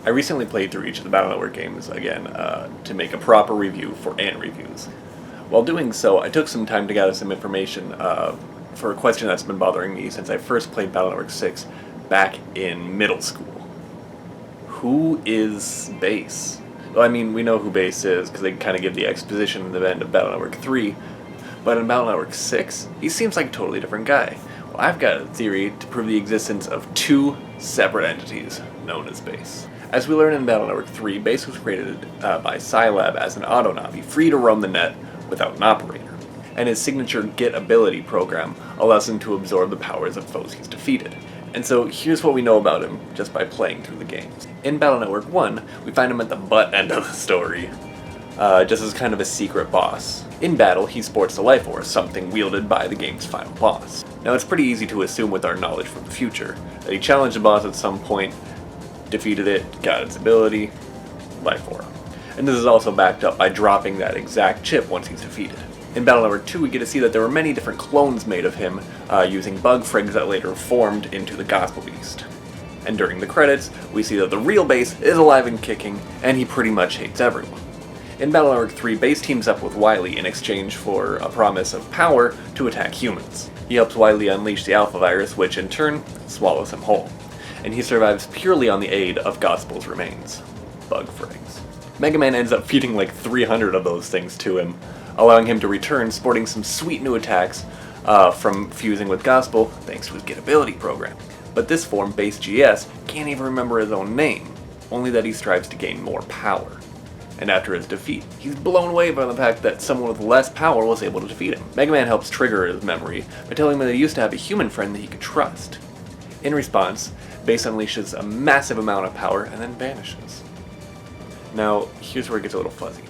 I recently played through each of the Battle Network games again to make a proper review for Ant Reviews. While doing so, I took some time to gather some information for a question that's been bothering me since I first played Battle Network 6 back in middle school. Who is Bass? Well, I mean, we know who Bass is because they kind of give the exposition in the end of Battle Network 3, but in Battle Network 6, he seems like a totally different guy. Well, I've got a theory to prove the existence of two separate entities known as Bass. As we learn in Battle Network 3, Bass was created by Scilab as an auto-navi, free to roam the net without an operator. And his signature Get Ability program allows him to absorb the powers of foes he's defeated. And so here's what we know about him just by playing through the games. In Battle Network 1, we find him at the butt end of the story, just as kind of a secret boss. In battle, he sports the Life Force, something wielded by the game's final boss. Now it's pretty easy to assume with our knowledge from the future that he challenged the boss at some point, defeated it, got its ability, Life Aura. And this is also backed up by dropping that exact chip once he's defeated. In Battle Network 2, we get to see that there were many different clones made of him using bug frigs that later formed into the Gospel Beast. And during the credits, we see that the real Bass is alive and kicking, and he pretty much hates everyone. In Battle Network 3, Bass teams up with Wily in exchange for a promise of power to attack humans. He helps Wily unleash the Alpha Virus, which in turn swallows him whole. And he survives purely on the aid of Gospel's remains. Bug frigs. Mega Man ends up feeding like 300 of those things to him, allowing him to return sporting some sweet new attacks from fusing with Gospel thanks to his Get Ability program. But this form, Bass.exe, can't even remember his own name, only that he strives to gain more power. And after his defeat, he's blown away by the fact that someone with less power was able to defeat him. Mega Man helps trigger his memory by telling him that he used to have a human friend that he could trust. In response, Bass unleashes a massive amount of power and then vanishes. Now, here's where it gets a little fuzzy.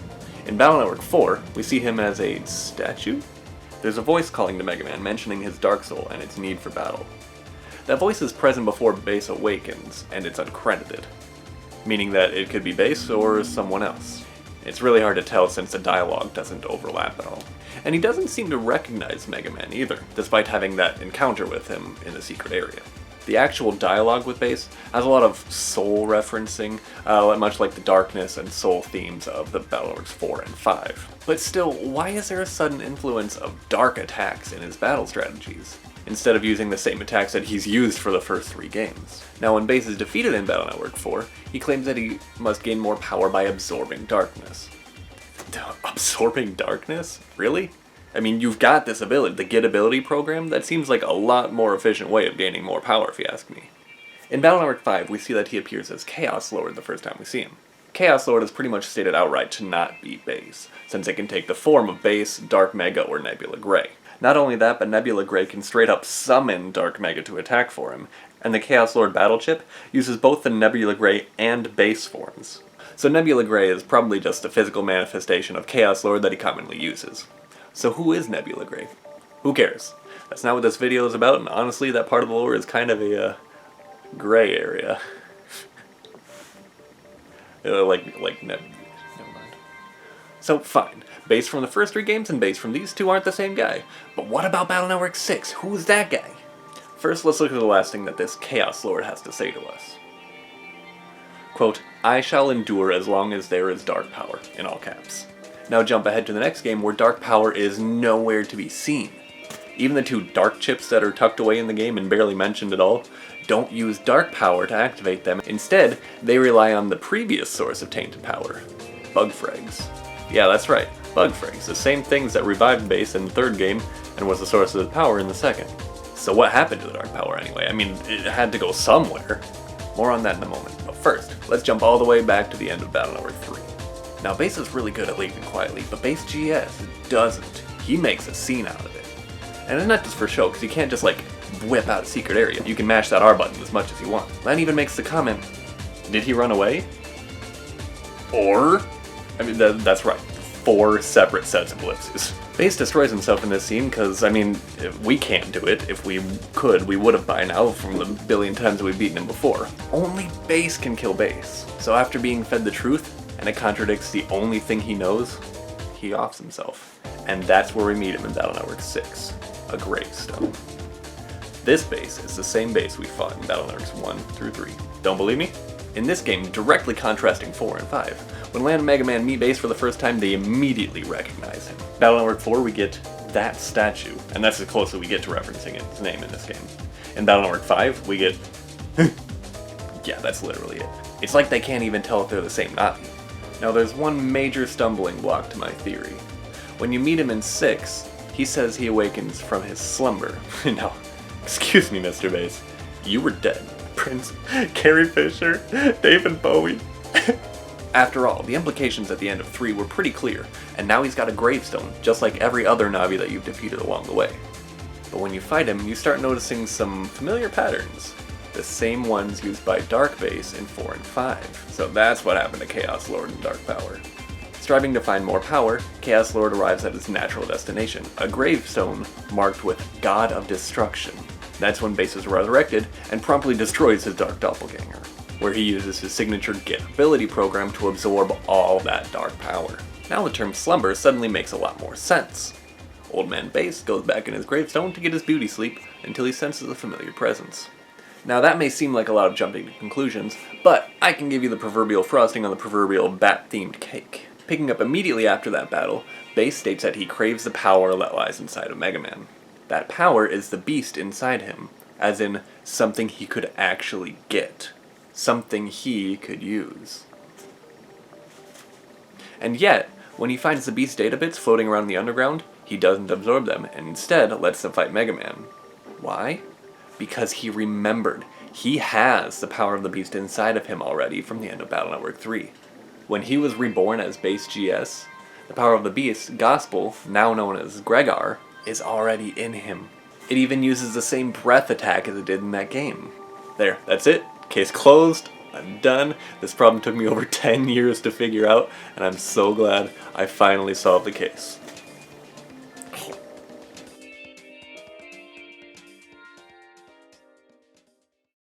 In Battle Network 4, we see him as a statue? There's a voice calling to Mega Man mentioning his Dark Soul and its need for battle. That voice is present before Bass awakens, and it's uncredited, meaning that it could be Bass or someone else. It's really hard to tell since the dialogue doesn't overlap at all. And he doesn't seem to recognize Mega Man either, despite having that encounter with him in the secret area. The actual dialogue with Bass has a lot of soul referencing, much like the darkness and soul themes of the Battle Networks 4 and 5. But still, why is there a sudden influence of dark attacks in his battle strategies, instead of using the same attacks that he's used for the first 3 games? Now when Bass is defeated in Battle Network 4, he claims that he must gain more power by absorbing darkness. Absorbing darkness? Really? I mean, you've got this ability, the Get Ability program, that seems like a lot more efficient way of gaining more power if you ask me. In Battle Network 5, we see that he appears as Chaos Lord the first time we see him. Chaos Lord is pretty much stated outright to not be Bass, since it can take the form of Bass, Dark Mega, or Nebula Grey. Not only that, but Nebula Grey can straight up summon Dark Mega to attack for him, and the Chaos Lord battle chip uses both the Nebula Grey and Bass forms. So Nebula Grey is probably just a physical manifestation of Chaos Lord that he commonly uses. So who is Nebula Grey? Who cares? That's not what this video is about, and honestly that part of the lore is kind of a gray area. Never mind. So fine, Bass from the first 3 games and Bass from these 2 aren't the same guy. But what about Battle Network 6? Who's that guy? First, let's look at the last thing that this Chaos Lord has to say to us. Quote, "I shall endure as long as there is dark power," in all caps. Now jump ahead to the next game where dark power is nowhere to be seen. Even the 2 dark chips that are tucked away in the game and barely mentioned at all don't use dark power to activate them. Instead, they rely on the previous source of tainted power, bug frags. Yeah, that's right, bug frags, the same things that revived Bass in the 3rd game and was the source of the power in the 2nd. So what happened to the dark power anyway? I mean, it had to go somewhere. More on that in a moment, but first, let's jump all the way back to the end of Battle Network 3. Now, Bass is really good at leaving quietly, but Bass.exe doesn't. He makes a scene out of it. And it's not just for show, because you can't just, whip out a secret area. You can mash that R button as much as you want. That even makes the comment, did he run away? Or? I mean, that's right. 4 separate sets of ellipses. Bass destroys himself in this scene because, I mean, we can't do it. If we could, we would have by now from the billion times we've beaten him before. Only Bass can kill Bass. So after being fed the truth, and it contradicts the only thing he knows, he offs himself. And that's where we meet him in Battle Network 6, a gravestone. This Bass is the same Bass we fought in Battle Networks 1 through 3. Don't believe me? In this game, directly contrasting 4 and 5. When Land and Mega Man meet base for the first time, they immediately recognize him. Battle Network 4, we get that statue, and that's as close as we get to referencing its name in this game. In Battle Network 5, we get... yeah, that's literally it. It's like they can't even tell if they're the same Navi. Now there's one major stumbling block to my theory. When you meet him in 6, he says he awakens from his slumber. Now, excuse me, Mr. Bass, you were dead. Prince, Carrie Fisher, David Bowie. After all, the implications at the end of 3 were pretty clear, and now he's got a gravestone, just like every other Navi that you've defeated along the way. But when you fight him, you start noticing some familiar patterns. The same ones used by Dark Bass in 4 and 5. So that's what happened to Chaos Lord in Dark Power. Striving to find more power, Chaos Lord arrives at his natural destination, a gravestone marked with God of Destruction. That's when Bass is resurrected and promptly destroys his Dark Doppelganger, where he uses his signature Get ability program to absorb all that dark power. Now the term slumber suddenly makes a lot more sense. Old Man Bass goes back in his gravestone to get his beauty sleep until he senses a familiar presence. Now that may seem like a lot of jumping to conclusions, but I can give you the proverbial frosting on the proverbial bat-themed cake. Picking up immediately after that battle, Bass states that he craves the power that lies inside of Mega Man. That power is the beast inside him, as in something he could actually get. Something he could use. And yet, when he finds the beast data bits floating around the underground, he doesn't absorb them, and instead lets them fight Mega Man. Why? Because he remembered. He has the power of the beast inside of him already from the end of Battle Network 3. When he was reborn as Bass GS, the power of the beast, Gospel, now known as Gregar, is already in him. It even uses the same breath attack as it did in that game. There, that's it. Case closed. I'm done. This problem took me over 10 years to figure out, and I'm so glad I finally solved the case.